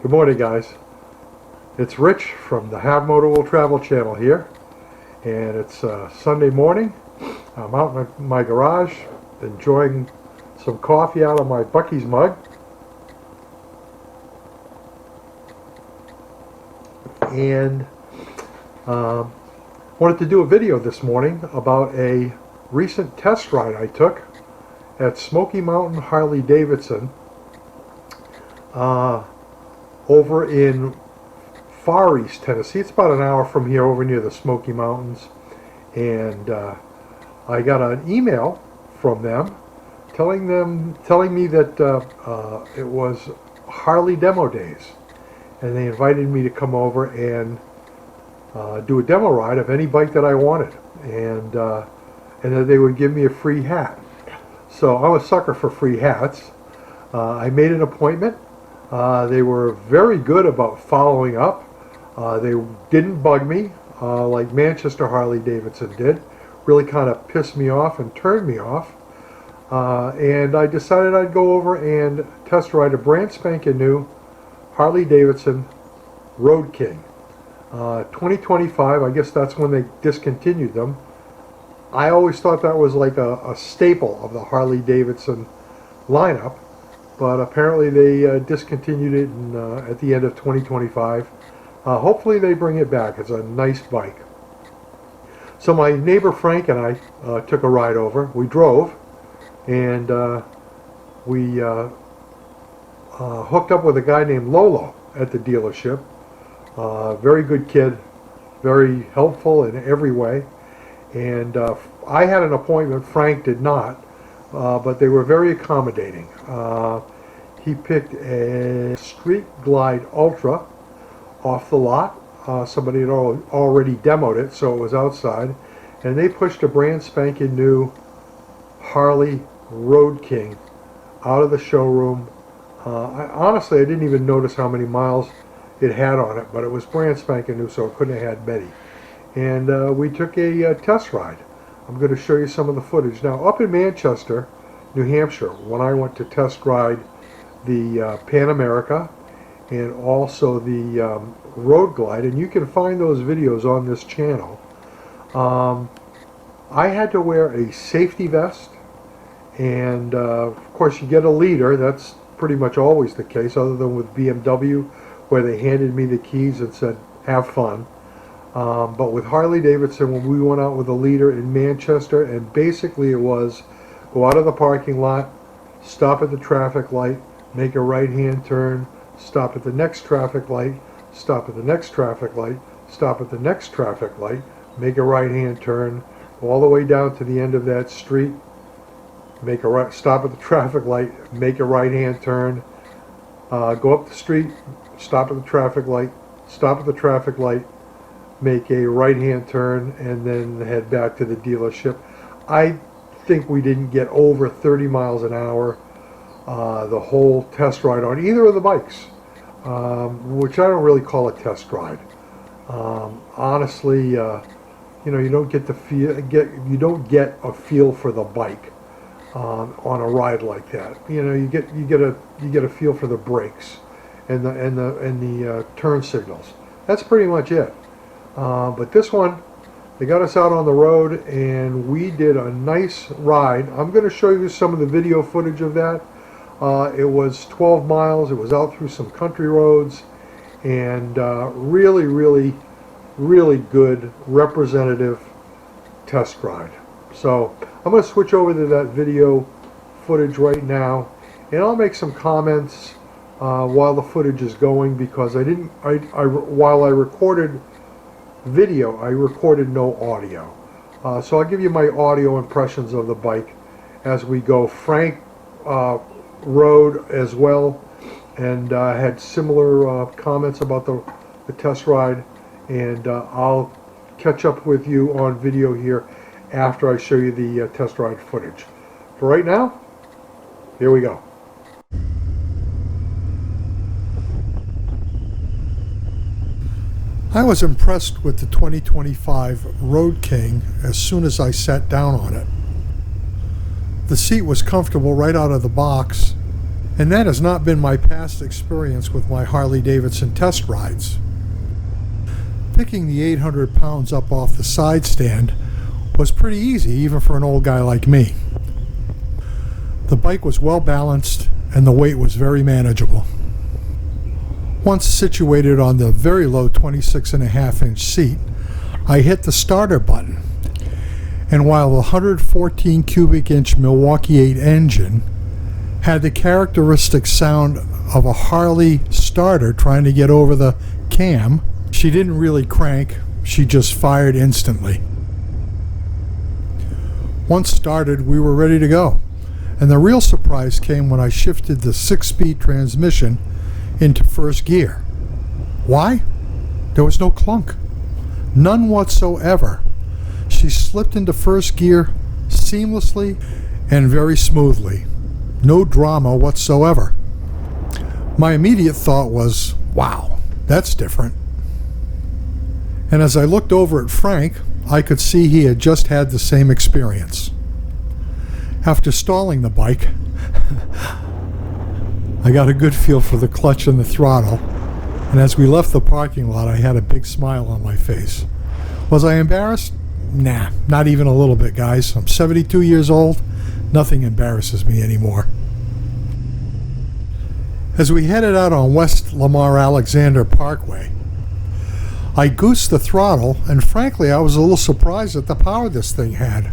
Good morning, guys. It's Rich from the Have Motor Will Travel channel here, and it's Sunday morning. I'm out in my garage enjoying some coffee out of my Buc-ee's mug, and wanted to do a video this morning about a recent test ride I took at Smoky Mountain Harley Davidson over in Far East Tennessee. It's about an hour from here, over near the Smoky Mountains, and I got an email from them telling me that it was Harley demo days, and they invited me to come over and do a demo ride of any bike that I wanted, and that they would give me a free hat. So I'm a sucker for free hats. I made an appointment. They were very good about following up. They didn't bug me like Manchester Harley Davidson did. Really kind of pissed me off and turned me off. And I decided I'd go over and test ride a brand spanking new Harley Davidson Road King. 2025, I guess that's when they discontinued them. I always thought that was like a staple of the Harley Davidson lineup, but apparently they discontinued it at the end of 2025. Hopefully they bring it back. It's a nice bike. So my neighbor Frank and I took a ride over. We drove, and we hooked up with a guy named Lolo at the dealership. Very good kid, very helpful in every way. And I had an appointment, Frank did not, but they were very accommodating. He picked a Street Glide Ultra off the lot. Somebody had already demoed it, so it was outside. And they pushed a brand spanking new Harley Road King out of the showroom. Honestly, I didn't even notice how many miles it had on it, but it was brand spanking new, so it couldn't have had many. And we took a test ride. I'm going to show you some of the footage. Now, up in Manchester, New Hampshire, when I went to test ride the Pan America and also the Road Glide, and you can find those videos on this channel, I had to wear a safety vest, and of course you get a leader. That's pretty much always the case, other than with BMW, where they handed me the keys and said, have fun. But with Harley Davidson, when we went out with a leader in Manchester, and basically it was go out of the parking lot, stop at the traffic light, make a right-hand turn, stop at the next traffic light, stop at the next traffic light, stop at the next traffic light, make a right-hand turn, go all the way down to the end of that street, make a right, stop at the traffic light, make a right-hand turn, go up the street, stop at the traffic light, stop at the traffic light, make a right-hand turn, and then head back to the dealership. I think we didn't get over 30 miles an hour the whole test ride on either of the bikes, which I don't really call a test ride. Honestly, you don't get the feel, you don't get a feel for the bike on a ride like that. You get a feel for the brakes and the turn signals. That's pretty much it. But this one, they got us out on the road, and we did a nice ride. I'm going to show you some of the video footage of that. It was 12 miles. It was out through some country roads, and really, really, really good representative test ride. So I'm going to switch over to that video footage right now, and I'll make some comments while the footage is going, because while I recorded video, I recorded no audio. So I'll give you my audio impressions of the bike as we go. Frank rode as well, and had similar comments about the test ride, and I'll catch up with you on video here after I show you the test ride footage. For right now, here we go. I was impressed with the 2025 Road King as soon as I sat down on it. The seat was comfortable right out of the box, And that has not been my past experience with my Harley Davidson test rides. Picking the 800 pounds up off the side stand was pretty easy, even for an old guy like me. The bike was well balanced and the weight was very manageable. Once situated on the very low 26.5-inch seat, I hit the starter button, and while the 114 cubic inch Milwaukee 8 engine had the characteristic sound of a Harley starter trying to get over the cam, she didn't really crank, she just fired instantly. Once started, we were ready to go, and the real surprise came when I shifted the 6-speed transmission into first gear. Why? There was no clunk. None whatsoever. She slipped into first gear seamlessly and very smoothly. No drama whatsoever. My immediate thought was, wow, that's different. And as I looked over at Frank, I could see he had just had the same experience. After stalling the bike, I got a good feel for the clutch and the throttle, and as we left the parking lot, I had a big smile on my face. Was I embarrassed? Nah, not even a little bit, guys. I'm 72 years old. Nothing embarrasses me anymore. As we headed out on West Lamar Alexander Parkway, I goosed the throttle, and frankly, I was a little surprised at the power this thing had.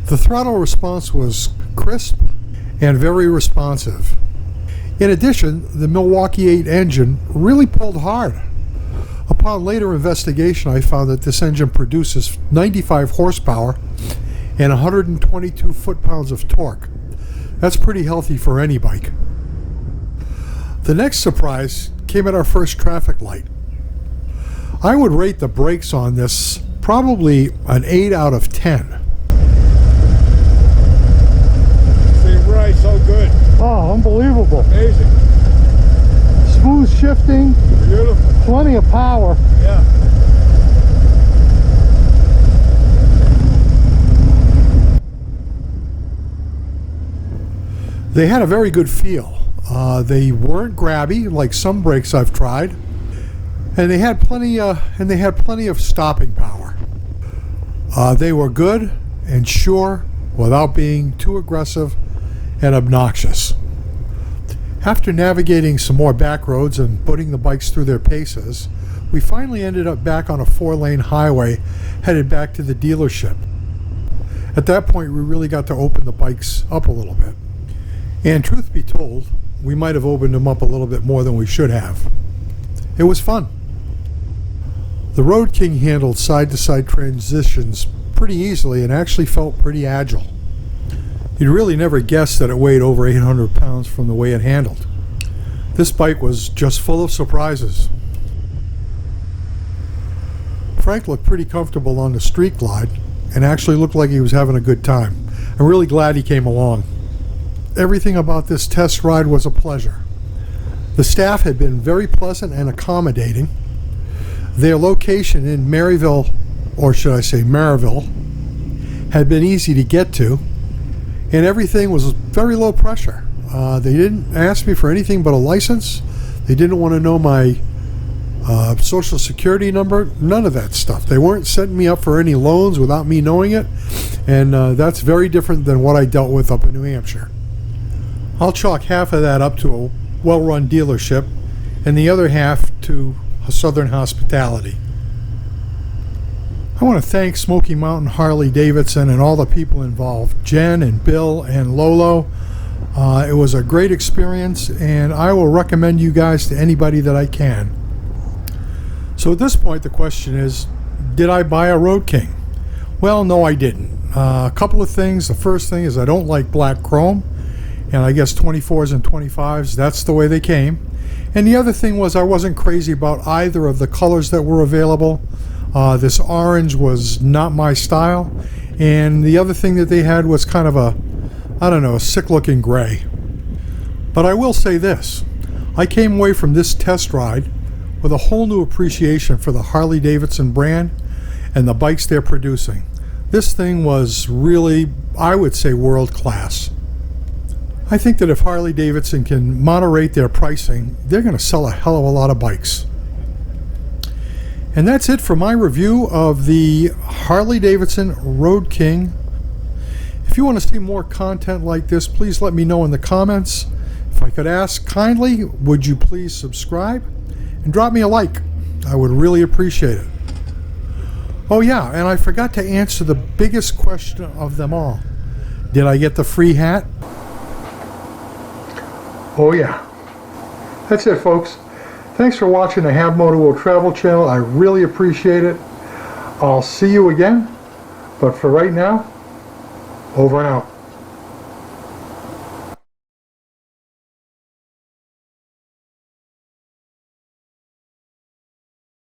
The throttle response was crisp and very responsive. In addition, the Milwaukee 8 engine really pulled hard. Upon later investigation, I found that this engine produces 95 horsepower and 122 foot-pounds of torque. That's pretty healthy for any bike. The next surprise came at our first traffic light. I would rate the brakes on this probably an 8 out of 10. Seem right, so good. Oh, unbelievable. Amazing. Smooth shifting. Beautiful. Plenty of power. Yeah. They had a very good feel. They weren't grabby like some brakes I've tried, and they had plenty of stopping power. They were good and sure without being too aggressive and obnoxious. After navigating some more back roads and putting the bikes through their paces, we finally ended up back on a 4-lane highway headed back to the dealership. At that point, we really got to open the bikes up a little bit. And truth be told, we might have opened them up a little bit more than we should have. It was fun. The Road King handled side-to-side transitions pretty easily and actually felt pretty agile. You'd really never guess that it weighed over 800 pounds from the way it handled. This bike was just full of surprises. Frank looked pretty comfortable on the street glide and actually looked like he was having a good time. I'm really glad he came along. Everything about this test ride was a pleasure. The staff had been very pleasant and accommodating. Their location in Maryville, or should I say Maryville, had been easy to get to, and everything was very low pressure. They didn't ask me for anything but a license. They didn't want to know my social security number, none of that stuff. They weren't setting me up for any loans without me knowing it, and that's very different than what I dealt with up in New Hampshire. I'll chalk half of that up to a well-run dealership and the other half to Southern hospitality. I want to thank Smoky Mountain Harley Davidson and all the people involved, Jen and Bill and Lolo. It was a great experience, and I will recommend you guys to anybody that I can. So at this point, the question is, did I buy a Road King? Well, no, I didn't. A couple of things. The first thing is I don't like black chrome, and I guess 24s and 25s, that's the way they came. And the other thing was I wasn't crazy about either of the colors that were available. This orange was not my style, and the other thing that they had was kind of a sick-looking gray. But I will say this, I came away from this test ride with a whole new appreciation for the Harley Davidson brand and the bikes they're producing. This thing was really, I would say, world class. I think that if Harley Davidson can moderate their pricing, they're going to sell a hell of a lot of bikes. And that's it for my review of the Harley Davidson Road King. If you want to see more content like this, please let me know in the comments. If I could ask kindly, would you please subscribe and drop me a like? I would really appreciate it. Oh yeah, and I forgot to answer the biggest question of them all. Did I get the free hat? Oh yeah. That's it, folks. Thanks for watching the Have Moto World Travel channel. I really appreciate it. I'll see you again. But for right now, over and out.